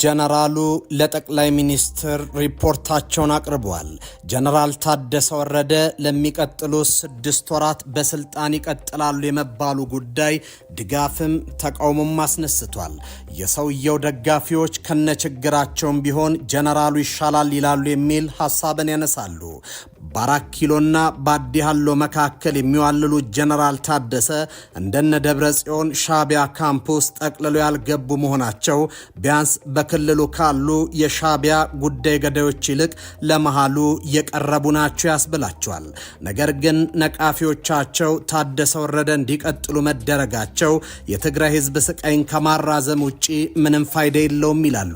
ጀነራሉ ለጠቅላይ ሚኒስትር ሪፖርታቸውን አቅርበዋል። ጀነራል ታደሰ ወረደ ለሚቀጥሉ 6 ወራት በስልጣን ይቀጥላሉ የመባሉ ጉዳይ ድጋፍም ተቃውሞም አስነስቷል። የሰውየው ደጋፊዎች ከነችግራቸውም ቢሆን ጀነራሉ ይሻላል ይላሉ የሚል ሐሳብን ያነሳሉ። በአራት ኪሎና በአዲ ሃሎ መካከል የሚዋልሉ ጀነራል ታደሰ እንደነ ደብረ ጽዮን ሻቢያ ካምፕስ ጠቅልሎ ያልገቡ መሆናቸው ቢያንስ በክልሉ ካሉ የሻቢያ ጉዳይ ገዳዮች ይልቅ ለመሃሉ የቀረቡ ናቸው ያስብላቸዋል። ነገር ግን ነቃፊዎቻቸው ታደሰ ወረደ እንዲቀጥሉ መደረጋቸው የትግራይ ሕዝብ ስቃይን ከማራዘም ውጪ ምንም ፋይዳ የለውም ይላሉ።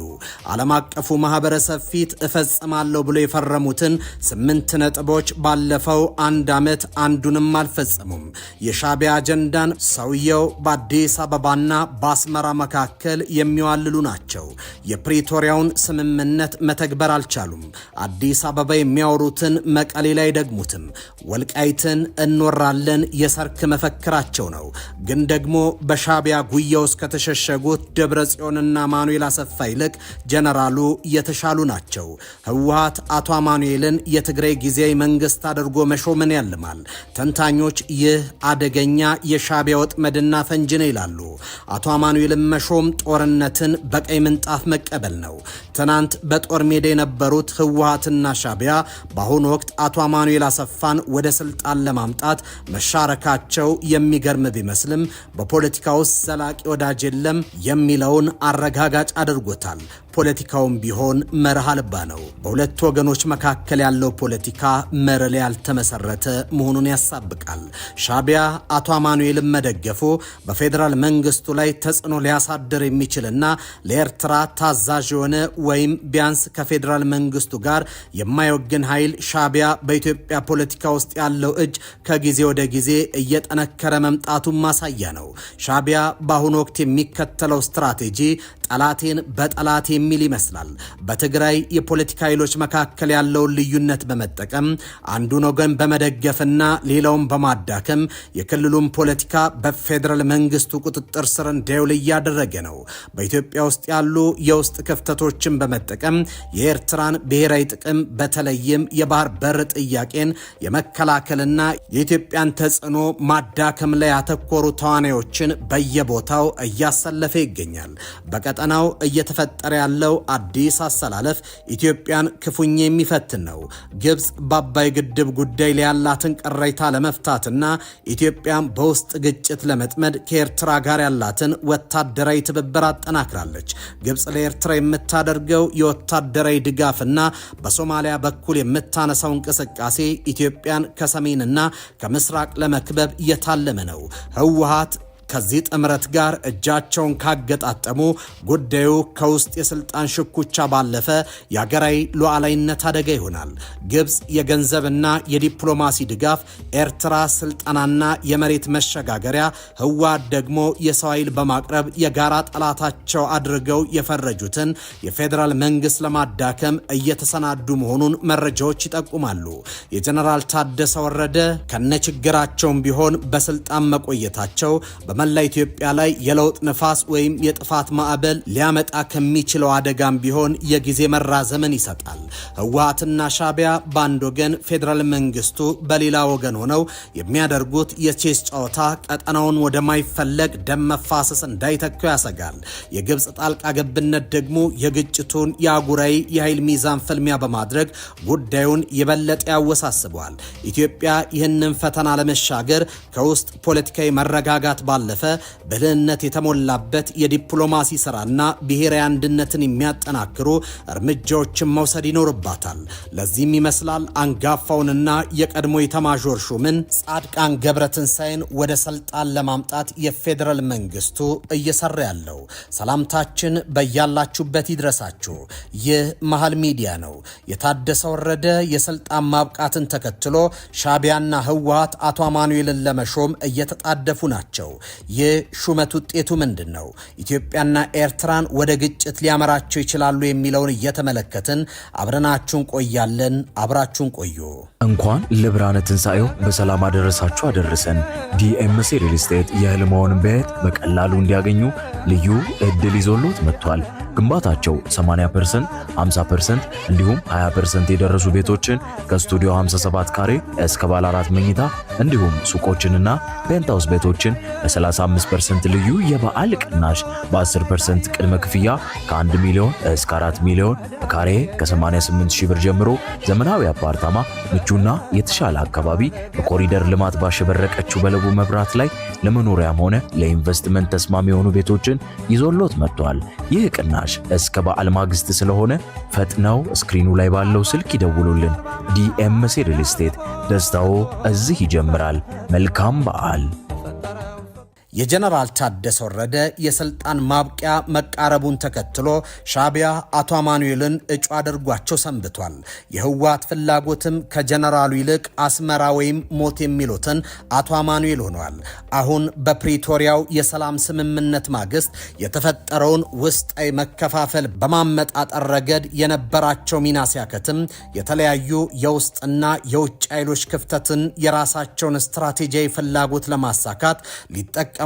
ዓለም አቀፉ ማህበረሰብ ፊት እፈጽማለሁ ብሎ የፈረሙትን 8 ነጥቦች ባለፈው 1 ዓመት አንዱንም አልፈጸሙም። የሻቢያ አጀንዳን ሰውየው በአዲስ አበባና በአስመራ መካከል የሚዋልሉ ናቸው። የፕሪቶሪያውን ስምምነት መተግበር አልቻሉም። አዲስ አበባ የሚያወሩትን መቀሌ ላይ ደግሙትም። ወልቃይትን እንወራለን የሰርክ መፈክራቸው ነው። ግን ደግሞ በሻቢያ ጉያ ውስጥ ከተሸሸጉት ደብረ ጽዮንና አማኑኤል አሰፋ ይልቅ ጀነራሉ የተሻሉ ናቸው። ህወሓት አቶ አማኑኤልን የትግራይ ጊዜያዊ መንግስት አድርጎ መሾምን ያልማል። ተንታኞች ይህ አደገኛ የሻቢያ ወጥመድና ፈንጅ ነው ይላሉ። አቶ አማኑኤልን መሾም ጦርነትን በቀይ ምንጣፍ መቀበል ነው። ትናንት በጦር ሜዳ የነበሩት ህወሓትና ሻቢያ በአሁኑ ወቅት አቶ አማኑኤል አሰፋን ወደ ስልጣን ለማምጣት መሻረካቸው የሚገርም ቢመስልም በፖለቲካ ውስጥ ዘላቂ ወዳጅ የለም የሚለውን አረጋጋጭ አድርጎታል። ፖለቲካውም ቢሆን መርህ አልባ ነው። በሁለት ወገኖች መካከል ያለው ፖለቲካ መርህ ላይ ያልተመሰረተ መሆኑን ያሳብቃል። ሻቢያ አቶ አማኑኤልን መደገፉ በፌዴራል መንግስቱ ላይ ተጽዕኖ ሊያሳድር የሚችልና ለኤርትራ ታዛዥ የሆነ ወይም ቢያንስ ከፌዴራል መንግስቱ ጋር የማይወግን ኃይል ሻቢያ በኢትዮጵያ ፖለቲካ ውስጥ ያለው እጅ ከጊዜ ወደ ጊዜ እየጠነከረ መምጣቱን ማሳያ ነው። ሻቢያ በአሁኑ ወቅት የሚከተለው ስትራቴጂ ጠላቴን በጠላት የሚል ይመስላል። በትግራይ የፖለቲካ ኃይሎች መካከል ያለውን ልዩነት በመጠቀም አንዱን ወገን በመደገፍና ሌላውን በማዳከም የክልሉን ፖለቲካ በፌዴራል መንግስቱ ቁጥጥር ስር እንዲውል እያደረገ ነው። በኢትዮጵያ ውስጥ ያሉ የውስጥ ክፍተቶችን በመጠቀም የኤርትራን ብሔራዊ ጥቅም በተለይም የባህር በር ጥያቄን የመከላከልና የኢትዮጵያን ተጽዕኖ ማዳከም ላይ ያተኮሩ ተዋናዮችን በየቦታው እያሰለፈ ይገኛል። በቀጠናው እየተፈጠረ ያለው አዲስ አሰላለፍ ኢትዮጵያን ክፉኛ የሚፈትን ነው። ግብጽ በአባይ ግድብ ጉዳይ ላይ ያላትን ቅሬታ ለመፍታትና ኢትዮጵያን በውስጥ ግጭት ለመጥመድ ከኤርትራ ጋር ያላትን ወታደራዊ ትብብር አጠናክራለች። ግብጽ ለኤርትራ የምታደርገው የወታደራዊ ድጋፍና በሶማሊያ በኩል የምታነሳው እንቅስቃሴ ኢትዮጵያን ከሰሜንና ከምስራቅ ለመክበብ የታለመ ነው። ህወሓት ከዚህ ጥምረት ጋር እጃቸውን ካገጣጠሙ ጉዳዩ ከውስጥ የስልጣን ሽኩቻ ባለፈ የሀገራዊ ሉዓላዊነት አደጋ ይሆናል። ግብጽ የገንዘብና የዲፕሎማሲ ድጋፍ፣ ኤርትራ ስልጠናና የመሬት መሸጋገሪያ፣ ህወሓት ደግሞ የሰው ኃይል በማቅረብ የጋራ ጠላታቸው አድርገው የፈረጁትን የፌዴራል መንግስት ለማዳከም እየተሰናዱ መሆኑን መረጃዎች ይጠቁማሉ። የጀነራል ታደሰ ወረደ ከነችግራቸውም ቢሆን በስልጣን መቆየታቸው በመላ ኢትዮጵያ ላይ የለውጥ ንፋስ ወይም የጥፋት ማዕበል ሊያመጣ ከሚችለው አደጋም ቢሆን የጊዜ መራዘምን ይሰጣል። ህወሓትና ሻቢያ በአንድ ወገን፣ ፌዴራል መንግስቱ በሌላ ወገን ሆነው የሚያደርጉት የቼስ ጨዋታ ቀጠናውን ወደማይፈለግ ደም መፋሰስ እንዳይተካው ያሰጋል። የግብጽ ጣልቃ ገብነት ደግሞ የግጭቱን የአህጉራዊ የኃይል ሚዛን ፍልሚያ በማድረግ ጉዳዩን የበለጠ ያወሳስበዋል። ኢትዮጵያ ይህንን ፈተና ለመሻገር ከውስጥ ፖለቲካዊ መረጋጋት ባለፈ ብልህነት የተሞላበት የዲፕሎማሲ ስራና ብሔራዊ አንድነትን የሚያጠናክሩ እርምጃዎችን መውሰድ ይኖርባታል። ለዚህም ይመስላል አንጋፋውንና የቀድሞ ኤታማዦር ሹምን ጻድቃን ገብረትንሳኤን ወደ ስልጣን ለማምጣት የፌዴራል መንግስቱ እየሰራ ያለው። ሰላምታችን በያላችሁበት ይድረሳችሁ። ይህ መሃል ሚዲያ ነው። የታደሰ ወረደ የስልጣን ማብቃትን ተከትሎ ሻቢያና ህወሓት አቶ አማኑኤልን ለመሾም እየተጣደፉ ናቸው። የሹመት ውጤቱ ምንድነው? ኢትዮጵያና ኤርትራን ወደ ግጭት ሊያመራቸው ይችላሉ የሚለውን እየተመለከትን አብረናችሁን ቆያለን። አብራችሁን ቆዩ። እንኳን ለብርሃነ ትንሣኤው በሰላም አደረሳችሁ አደረሰን። ዲኤምሲ ሪል ስቴት የህልምዎን ቤት በቀላሉ እንዲያገኙ ልዩ እድል ይዞሎት መጥቷል። ግንባታቸው 80%፣ 50% እንዲሁም 20% የደረሱ ቤቶችን ከስቱዲዮ 57 ካሬ እስከ ባለ 4 መኝታ እንዲሁም ሱቆችንና ፔንታውስ ቤቶችን በ35% ልዩ የበዓል ቅናሽ በ10% ቅድመ ክፍያ ከ1 ሚሊዮን እስከ 4 ሚሊዮን በካሬ ከ88 ሺህ ብር ጀምሮ ዘመናዊ አፓርታማ ምቹና የተሻለ አካባቢ በኮሪደር ልማት ባሸበረቀችው በለቡ መብራት ላይ ለመኖሪያም ሆነ ለኢንቨስትመንት ተስማሚ የሆኑ ቤቶችን ይዞሎት መጥቷል። ይህ ቅናሽ እስከ በዓል ማግስት ስለሆነ ፈጥነው ስክሪኑ ላይ ባለው ስልክ ይደውሉልን። ዲኤምሲ ሪል ስቴት ደስታው እዚህ ይጀምራል። መልካም በዓል። የጀነራል ታደሰ ወረደ የስልጣን ማብቂያ መቃረቡን ተከትሎ ሻቢያ አቶ አማኑኤልን እጩ አድርጓቸው ሰንብቷል። የህወሓት ፍላጎትም ከጀነራሉ ይልቅ አስመራ ወይም ሞት የሚሉትን አቶ አማኑኤል ሆነዋል። አሁን በፕሪቶሪያው የሰላም ስምምነት ማግስት የተፈጠረውን ውስጣዊ መከፋፈል በማመጣጠር ረገድ የነበራቸው ሚና ሲያከትም የተለያዩ የውስጥና የውጭ ኃይሎች ክፍተትን የራሳቸውን ስትራቴጂያዊ ፍላጎት ለማሳካት ሊጠቀሙበት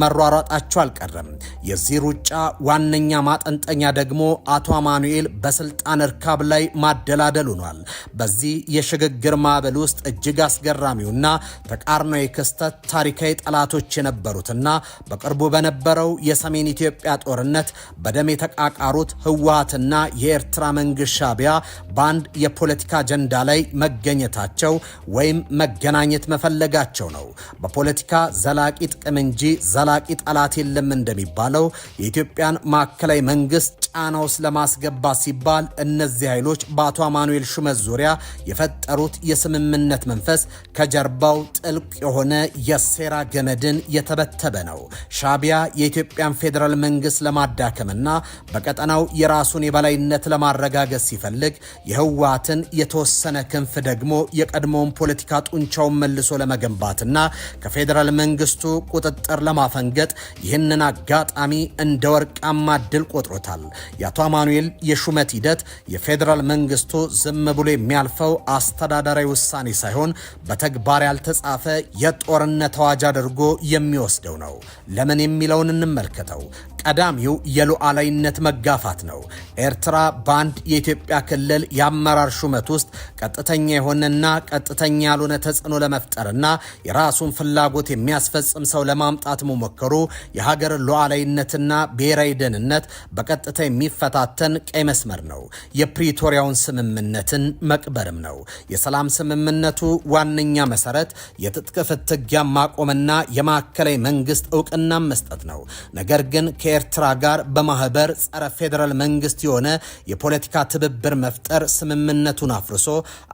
መሯሯጣቸው አልቀረም። የዚህ ሩጫ ዋነኛ ማጠንጠኛ ደግሞ አቶ አማኑኤል በስልጣን እርካብ ላይ ማደላደል ሆኗል። በዚህ የሽግግር ማዕበል ውስጥ እጅግ አስገራሚውና ተቃርኖዊ ክስተት ታሪካዊ ጠላቶች የነበሩትና በቅርቡ በነበረው የሰሜን ኢትዮጵያ ጦርነት በደም የተቃቃሩት ህወሓትና የኤርትራ መንግስት ሻቢያ በአንድ የፖለቲካ አጀንዳ ላይ መገኘታቸው ወይም መገናኘት መፈለጋቸው ነው። በፖለቲካ ዘላቂ ጥቅም እንጂ ዘላቂ ጠላት የለም እንደሚባለው የኢትዮጵያን ማዕከላዊ መንግስት ጫና ውስጥ ለማስገባት ሲባል እነዚህ ኃይሎች በአቶ አማኑኤል ሹመት ዙሪያ የፈጠሩት የስምምነት መንፈስ ከጀርባው ጥልቅ የሆነ የሴራ ገመድን የተበተበ ነው። ሻቢያ የኢትዮጵያን ፌዴራል መንግስት ለማዳከምና በቀጠናው የራሱን የበላይነት ለማረጋገጥ ሲፈልግ የህወሓትን የተወሰነ ክንፍ ደግሞ የቀድሞውን ፖለቲካ ጡንቻውን መልሶ ለመገንባትና ከፌዴራል መንግስቱ ቁጥጥር ለማፈንገጥ ይህንን አጋጣሚ እንደ ወርቃማ ድል ቆጥሮታል። የአቶ አማኑኤል የሹመት ሂደት የፌዴራል መንግስቱ ዝም ብሎ የሚያልፈው አስተዳደራዊ ውሳኔ ሳይሆን በተግባር ያልተጻፈ የጦርነት አዋጅ አድርጎ የሚወስደው ነው። ለምን የሚለውን እንመልከተው። ቀዳሚው የሉዓላዊነት መጋፋት ነው። ኤርትራ በአንድ የኢትዮጵያ ክልል የአመራር ሹመት ውስጥ ቀጥተኛ የሆነና ቀጥተኛ ያልሆነ ተጽዕኖ ለመፍጠርና የራሱን ፍላጎት የሚያስፈጽም ሰው ለማምጣት መሞከሩ የሀገር ሉዓላዊነትና ብሔራዊ ደህንነት በቀጥታ የሚፈታተን ቀይ መስመር ነው። የፕሪቶሪያውን ስምምነትን መቅበርም ነው። የሰላም ስምምነቱ ዋነኛ መሰረት የትጥቅ ፍትጊያ ማቆምና የማዕከላዊ መንግስት እውቅና መስጠት ነው። ነገር ግን ከኤርትራ ጋር በማህበር ጸረ ፌዴራል መንግስት የሆነ የፖለቲካ ትብብር መፍጠር ስምምነቱን አፍርሶ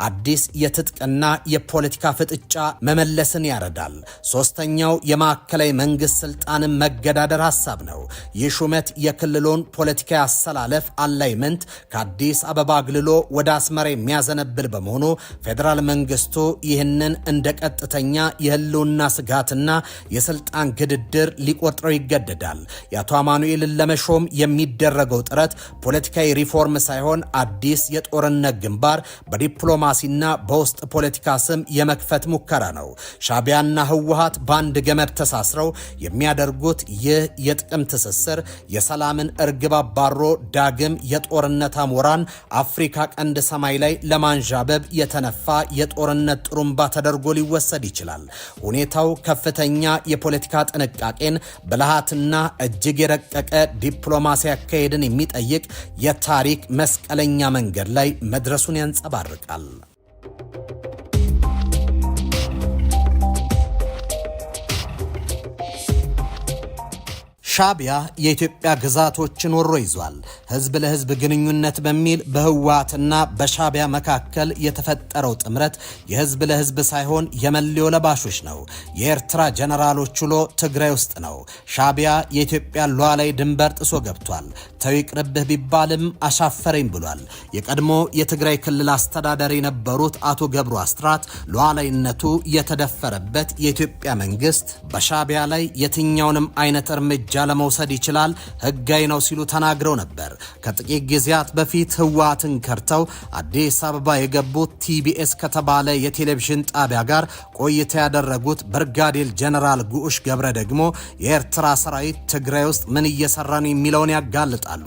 አዲስ የትጥቅና የፖለቲካ ፍጥጫ መመለስን ያረዳል። ሶስተኛው የማዕከላዊ መንግስት ስልጣንን መገዳደር ሐሳብ ነው። ይህ ሹመት የክልሉን ፖለቲካዊ አሰላለፍ አላይመንት ከአዲስ አበባ አግልሎ ወደ አስመራ የሚያዘነብል በመሆኑ ፌዴራል መንግስቱ ይህንን እንደ ቀጥተኛ የህልውና ስጋትና የስልጣን ግድድር ሊቆጥረው ይገደዳል። የአቶ አማኑኤልን ለመሾም የሚደረገው ጥረት ፖለቲካዊ ሪፎርም ሳይሆን አዲስ የጦርነት ግንባር በዲፕሎማሲና በውስጥ ፖለቲካ ስም የመክፈት ሙከራ ነው። ሻቢያና ህወሓት በአንድ ገመድ ተሳስረው የሚያደርጉት ይህ የጥቅም ትስስር የሰላምን እርግብ አባሮ ዳግም የጦርነት አሞራን አፍሪካ ቀንድ ሰማይ ላይ ለማንዣበብ የተነፋ የጦርነት ጥሩምባ ተደርጎ ሊወሰድ ይችላል። ሁኔታው ከፍተኛ የፖለቲካ ጥንቃቄን ብልሃትና እጅግ የረቀቀ ዲፕሎማሲ አካሄድን የሚጠይቅ የታሪክ መስቀለኛ መንገድ ላይ መድረሱን ያንጸባርቃል። ሻቢያ የኢትዮጵያ ግዛቶችን ወሮ ይዟል። ህዝብ ለህዝብ ግንኙነት በሚል በህወሓትና በሻቢያ መካከል የተፈጠረው ጥምረት የህዝብ ለህዝብ ሳይሆን የመለዮ ለባሾች ነው። የኤርትራ ጀነራሎች ውሎ ትግራይ ውስጥ ነው። ሻቢያ የኢትዮጵያ ሉዓላዊ ድንበር ጥሶ ገብቷል። ተው ይቅርብህ ቢባልም አሻፈረኝ ብሏል። የቀድሞ የትግራይ ክልል አስተዳዳሪ የነበሩት አቶ ገብሩ አስራት ሉዓላዊነቱ የተደፈረበት የኢትዮጵያ መንግስት በሻቢያ ላይ የትኛውንም አይነት እርምጃ ለመውሰድ ይችላል፣ ህጋዊ ነው ሲሉ ተናግረው ነበር። ከጥቂት ጊዜያት በፊት ህወሓትን ከርተው አዲስ አበባ የገቡት ቲቢኤስ ከተባለ የቴሌቪዥን ጣቢያ ጋር ቆይታ ያደረጉት ብርጋዴር ጀነራል ጉዑሽ ገብረ ደግሞ የኤርትራ ሰራዊት ትግራይ ውስጥ ምን እየሰራ ነው የሚለውን ያጋልጣሉ።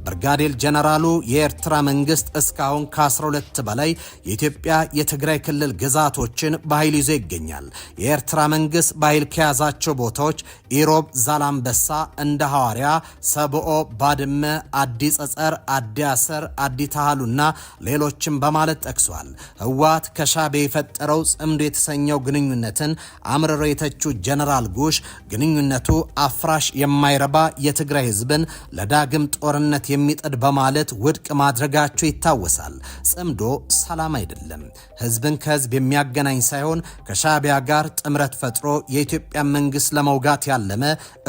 ብርጋዴር ጀነራሉ የኤርትራ መንግስት እስካሁን ከ12 በላይ የኢትዮጵያ የትግራይ ክልል ግዛቶችን በኃይል ይዞ ይገኛል። የኤርትራ መንግስት በኃይል ከያዛቸው ቦታዎች ኢሮብ፣ ዛላምበሳ፣ እንደ ሐዋርያ፣ ሰብኦ፣ ባድመ፣ አዲ ጸጸር፣ አዲ አሰር፣ አዲ ታሃሉና ሌሎችም በማለት ጠቅሷል። ህወሓት ከሻቢያ የፈጠረው ጽምዶ የተሰኘው ግንኙነትን አምርረው የተቹ ጀነራል ጉሽ ግንኙነቱ አፍራሽ፣ የማይረባ፣ የትግራይ ህዝብን ለዳግም ጦርነት የሚጥድ በማለት ውድቅ ማድረጋቸው ይታወሳል። ጽምዶ ሰላም አይደለም፣ ህዝብን ከህዝብ የሚያገናኝ ሳይሆን ከሻቢያ ጋር ጥምረት ፈጥሮ የኢትዮጵያ መንግስት ለመውጋት ያለመ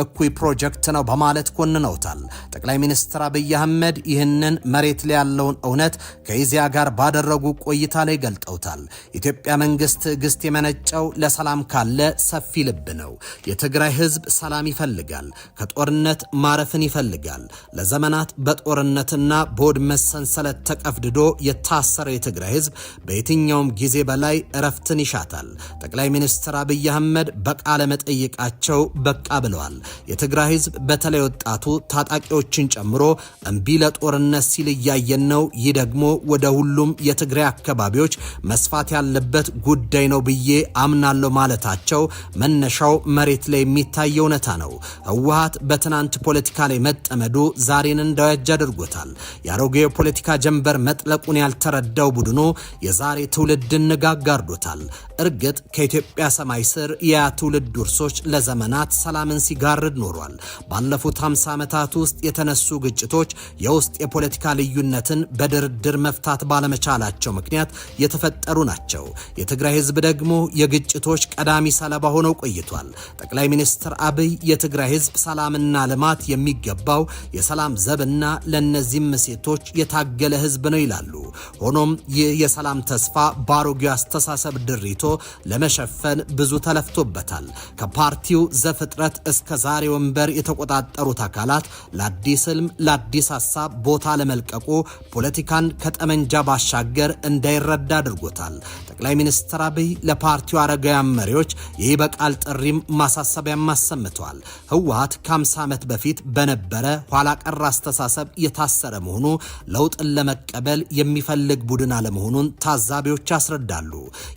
እኩይ ፕሮጀክት ነው በማለት ኮንነውታል። ጠቅላይ ሚኒስትር አብይ አህመድ ይህንን መሬት ላይ ያለውን እውነት ከኢዜአ ጋር ባደረጉ ቆይታ ላይ ገልጠውታል። የኢትዮጵያ መንግስት ትዕግስት የመነጨው ለሰላም ካለ ሰፊ ልብ ነው። የትግራይ ህዝብ ሰላም ይፈልጋል፣ ከጦርነት ማረፍን ይፈልጋል። ለዘመናት በጦርነትና በውድመት ሰንሰለት ተቀፍድዶ የታሰረ የትግራይ ህዝብ በየትኛውም ጊዜ በላይ እረፍትን ይሻታል። ጠቅላይ ሚኒስትር አብይ አህመድ በቃለ መጠይቃቸው በቃ ብለዋል። የትግራይ ህዝብ በተለይ ወጣቱ ታጣቂዎችን ጨምሮ እምቢ ለጦርነት ሲል እያየን ነው። ይህ ደግሞ ወደ ሁሉም የትግራይ አካባቢዎች መስፋት ያለበት ጉዳይ ነው ብዬ አምናለሁ ማለታቸው መነሻው መሬት ላይ የሚታይ እውነታ ነው። ህወሓት በትናንት ፖለቲካ ላይ መጠመዱ ዛሬን እንዳያጅ አድርጎታል። የአሮጌው ፖለቲካ ጀንበር መጥለቁን ያልተረዳው ቡድኑ የዛሬ ትውልድን ንጋጋርዶታል። እርግጥ ከኢትዮጵያ ሰማይ ስር ያ ትውልድ ውርሶች ለዘመናት ሰላምን ሲጋርድ ኖሯል። ባለፉት 50 ዓመታት ውስጥ የተነሱ ግጭቶች የውስጥ የፖለቲካ ልዩነትን በድርድር መፍታት ባለመቻላቸው ምክንያት የተፈጠሩ ናቸው። የትግራይ ህዝብ ደግሞ የግጭቶች ቀዳሚ ሰለባ ሆነው ቆይቷል። ጠቅላይ ሚኒስትር አብይ የትግራይ ህዝብ ሰላምና ልማት የሚገባው የሰላም ዘብና ለነዚህም ሴቶች የታገለ ህዝብ ነው ይላሉ። ሆኖም ይህ የሰላም ተስፋ ባሮጌው አስተሳሰብ ድሪቶ ለመሸፈን ብዙ ተለፍቶበታል። ከፓርቲው ዘፍጥረት እስከ ዛሬ ወንበር የተቆጣጠሩት አካላት ለአዲስ ህልም፣ ለአዲስ ሐሳብ ቦታ ለመልቀቁ ፖለቲካን ከጠመንጃ ባሻገር እንዳይረዳ አድርጎታል። ጠቅላይ ሚኒስትር አብይ ለፓርቲው አረጋውያን መሪዎች የይበቃል ጥሪም ማሳሰቢያም አሰምተዋል። ህወሓት ከ50 ዓመት በፊት በነበረ ኋላ ቀር አስተሳሰብ የታሰረ መሆኑ ለውጥን ለመቀበል የሚፈልግ ቡድን አለመሆኑን ታዛቢዎች ያስረዳሉ።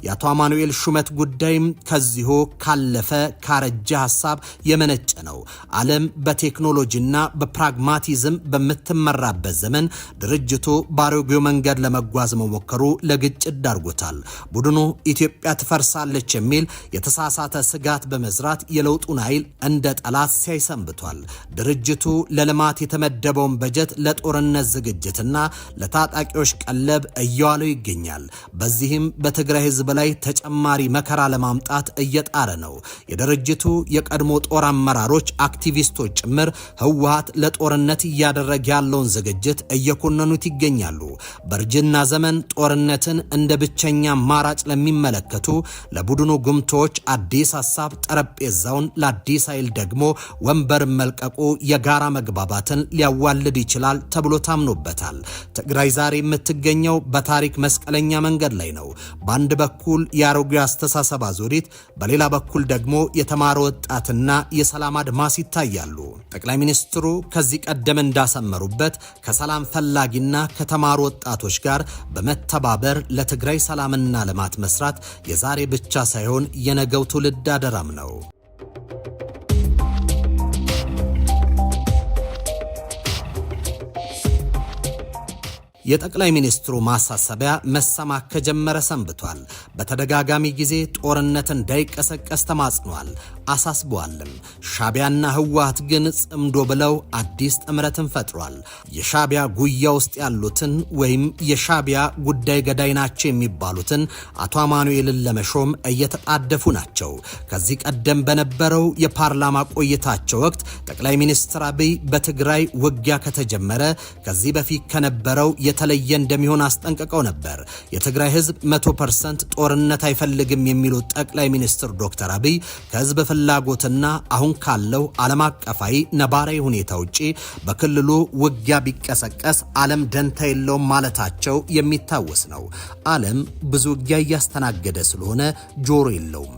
የአቶ አማኑኤል ሹመት ጉዳይም ከዚሁ ካለፈ ካረጀ ሐሳብ የመነጨ ነው። ዓለም በቴክኖሎጂና በፕራግማቲዝም በምትመራበት ዘመን ድርጅቱ ባሮጌው መንገድ ለመጓዝ መሞከሩ ለግጭት ዳርጎታል። ቡድኑ ኢትዮጵያ ትፈርሳለች የሚል የተሳሳተ ስጋት በመዝራት የለውጡን ኃይል እንደ ጠላት ሲያይ ሰንብቷል። ድርጅቱ ለልማት የተመደበውን በጀት ለጦርነት ዝግጅትና ለታጣቂዎች ቀለብ እየዋለው ይገኛል። በዚህም በትግራይ ህዝብ ላይ ተጨማሪ መከራ ለማምጣት እየጣረ ነው። የድርጅቱ የቀድሞ ጦር አመራሮች፣ አክቲቪስቶች ጭምር ህወሓት ለጦርነት እያደረገ ያለውን ዝግጅት እየኮነኑት ይገኛሉ። በእርጅና ዘመን ጦርነትን እንደ ብቸኛ አማራጭ ለሚመለከቱ ለቡድኑ ጉምቶች አዲስ ሐሳብ ጠረጴዛውን፣ ለአዲስ ኃይል ደግሞ ወንበር መልቀቁ የጋራ መግባባትን ሊያዋልድ ይችላል ተብሎ ታምኖበታል። ትግራይ ዛሬ የምትገኘው በታሪክ መስቀለኛ መንገድ ላይ ነው። በአንድ በኩል የአሮጌ አስተሳሰብ አዙሪት፣ በሌላ በኩል ደግሞ የተማረ ወጣትና የሰላም አድማስ ይታያሉ። ጠቅላይ ሚኒስትሩ ከዚህ ቀደም እንዳሰመሩበት ከሰላም ፈላጊና ከተማሩ ወጣቶች ጋር በመተባበር ለትግራይ ሰላምና ልማት መስራት የዛሬ ብቻ ሳይሆን የነገው ትውልድ አደራም ነው። የጠቅላይ ሚኒስትሩ ማሳሰቢያ መሰማት ከጀመረ ሰንብቷል። በተደጋጋሚ ጊዜ ጦርነት እንዳይቀሰቀስ ተማጽኗል፣ አሳስቧልም። ሻቢያና ህወሓት ግን ጽምዶ ብለው አዲስ ጥምረትን ፈጥሯል። የሻቢያ ጉያ ውስጥ ያሉትን ወይም የሻቢያ ጉዳይ ገዳይ ናቸው የሚባሉትን አቶ አማኑኤልን ለመሾም እየተጣደፉ ናቸው። ከዚህ ቀደም በነበረው የፓርላማ ቆይታቸው ወቅት ጠቅላይ ሚኒስትር አብይ በትግራይ ውጊያ ከተጀመረ ከዚህ በፊት ከነበረው የተለየ እንደሚሆን አስጠንቅቀው ነበር። የትግራይ ህዝብ 100% ጦርነት አይፈልግም የሚሉት ጠቅላይ ሚኒስትር ዶክተር አብይ ከህዝብ ፍላጎትና አሁን ካለው ዓለም አቀፋዊ ነባራዊ ሁኔታ ውጪ በክልሉ ውጊያ ቢቀሰቀስ ዓለም ደንታ የለውም ማለታቸው የሚታወስ ነው። ዓለም ብዙ ውጊያ እያስተናገደ ስለሆነ ጆሮ የለውም፣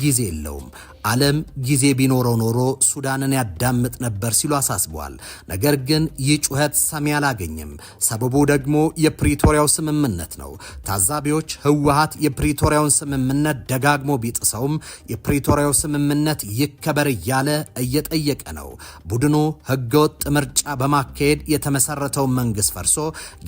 ጊዜ የለውም። ዓለም ጊዜ ቢኖረው ኖሮ ሱዳንን ያዳምጥ ነበር ሲሉ አሳስበዋል። ነገር ግን ይህ ጩኸት ሰሚ አላገኝም። ሰበቡ ደግሞ የፕሪቶሪያው ስምምነት ነው። ታዛቢዎች ህወሓት የፕሪቶሪያውን ስምምነት ደጋግሞ ቢጥሰውም የፕሪቶሪያው ስምምነት ይከበር እያለ እየጠየቀ ነው። ቡድኑ ህገወጥ ምርጫ በማካሄድ የተመሰረተውን መንግስት ፈርሶ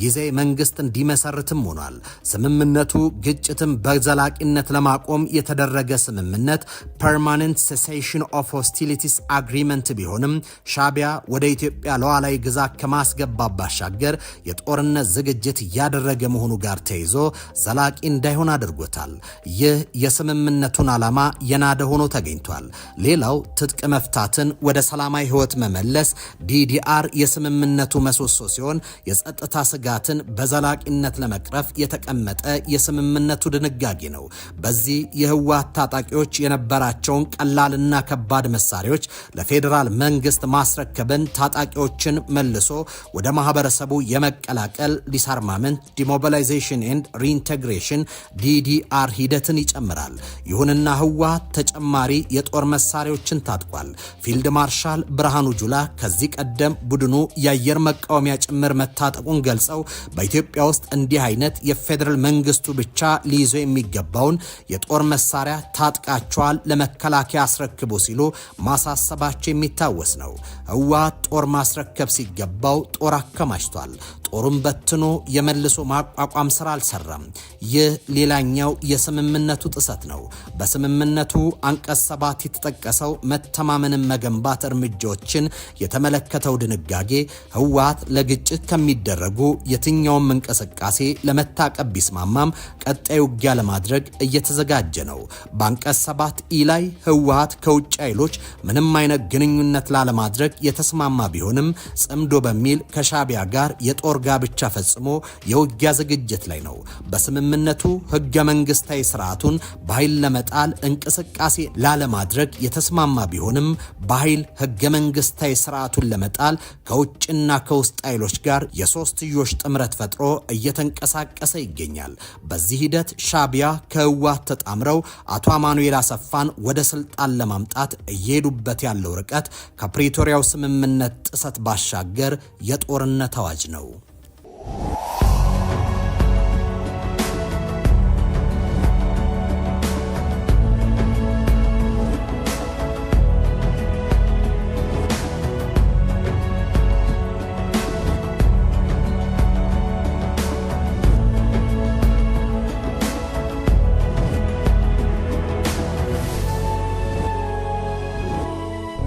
ጊዜ መንግስት እንዲመሰርትም ሆኗል። ስምምነቱ ግጭትን በዘላቂነት ለማቆም የተደረገ ስምምነት ፐርማነንት cessation of hostilities agreement ቢሆንም ሻቢያ ወደ ኢትዮጵያ ሉዓላዊ ግዛት ከማስገባት ባሻገር የጦርነት ዝግጅት ያደረገ መሆኑ ጋር ተይዞ ዘላቂ እንዳይሆን አድርጎታል። ይህ የስምምነቱን ዓላማ የናደ ሆኖ ተገኝቷል። ሌላው ትጥቅ መፍታትን ወደ ሰላማዊ ህይወት መመለስ ዲዲአር የስምምነቱ መሰሶ ሲሆን የጸጥታ ስጋትን በዘላቂነት ለመቅረፍ የተቀመጠ የስምምነቱ ድንጋጌ ነው። በዚህ የህወሓት ታጣቂዎች የነበራቸውን ቀላልና ከባድ መሳሪያዎች ለፌዴራል መንግስት ማስረከብን፣ ታጣቂዎችን መልሶ ወደ ማህበረሰቡ የመቀላቀል ዲስአርማመንት ዲሞቢላይዜሽን ኤንድ ሪኢንቴግሬሽን ዲዲአር ሂደትን ይጨምራል። ይሁንና ህወሓት ተጨማሪ የጦር መሳሪያዎችን ታጥቋል። ፊልድ ማርሻል ብርሃኑ ጁላ ከዚህ ቀደም ቡድኑ የአየር መቃወሚያ ጭምር መታጠቁን ገልጸው በኢትዮጵያ ውስጥ እንዲህ አይነት የፌዴራል መንግስቱ ብቻ ሊይዞ የሚገባውን የጦር መሳሪያ ታጥቃቸዋል ለመከላከያ አስረክቦ ሲሉ ማሳሰባቸው የሚታወስ ነው። ህወሓት ጦር ማስረከብ ሲገባው ጦር አከማችቷል። ጦሩን በትኖ የመልሶ ማቋቋም ስራ አልሰራም። ይህ ሌላኛው የስምምነቱ ጥሰት ነው። በስምምነቱ አንቀጽ 7 የተጠቀሰው መተማመንን መገንባት እርምጃዎችን የተመለከተው ድንጋጌ ህወሓት ለግጭት ከሚደረጉ የትኛውም እንቅስቃሴ ለመታቀብ ቢስማማም ቀጣይ ውጊያ ለማድረግ እየተዘጋጀ ነው። በአንቀጽ 7 ኢ ላይ ህወሓት ከውጭ ኃይሎች ምንም አይነት ግንኙነት ላለማድረግ የተስማማ ቢሆንም ጽምዶ በሚል ከሻቢያ ጋር የጦር ጋብቻ ፈጽሞ የውጊያ ዝግጅት ላይ ነው። በስምምነቱ ህገ መንግስታዊ ስርዓቱን በኃይል ለመጣል እንቅስቃሴ ላለማድረግ የተስማማ ቢሆንም በኃይል ህገ መንግስታዊ ስርዓቱን ለመጣል ከውጭና ከውስጥ ኃይሎች ጋር የሶስትዮሽ ጥምረት ፈጥሮ እየተንቀሳቀሰ ይገኛል። በዚህ ሂደት ሻቢያ ከህወሓት ተጣምረው አቶ አማኑኤል አሰፋን ወደ ስልጣን ለማምጣት እየሄዱበት ያለው ርቀት ከፕሪቶሪያው ስምምነት ጥሰት ባሻገር የጦርነት አዋጅ ነው።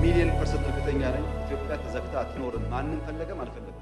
ሚሊዮን ፐርሰንት እርግጠኛ ነኝ ኢትዮጵያ ተዘግታ አትኖርም። ማንም ፈለገም አልፈለገም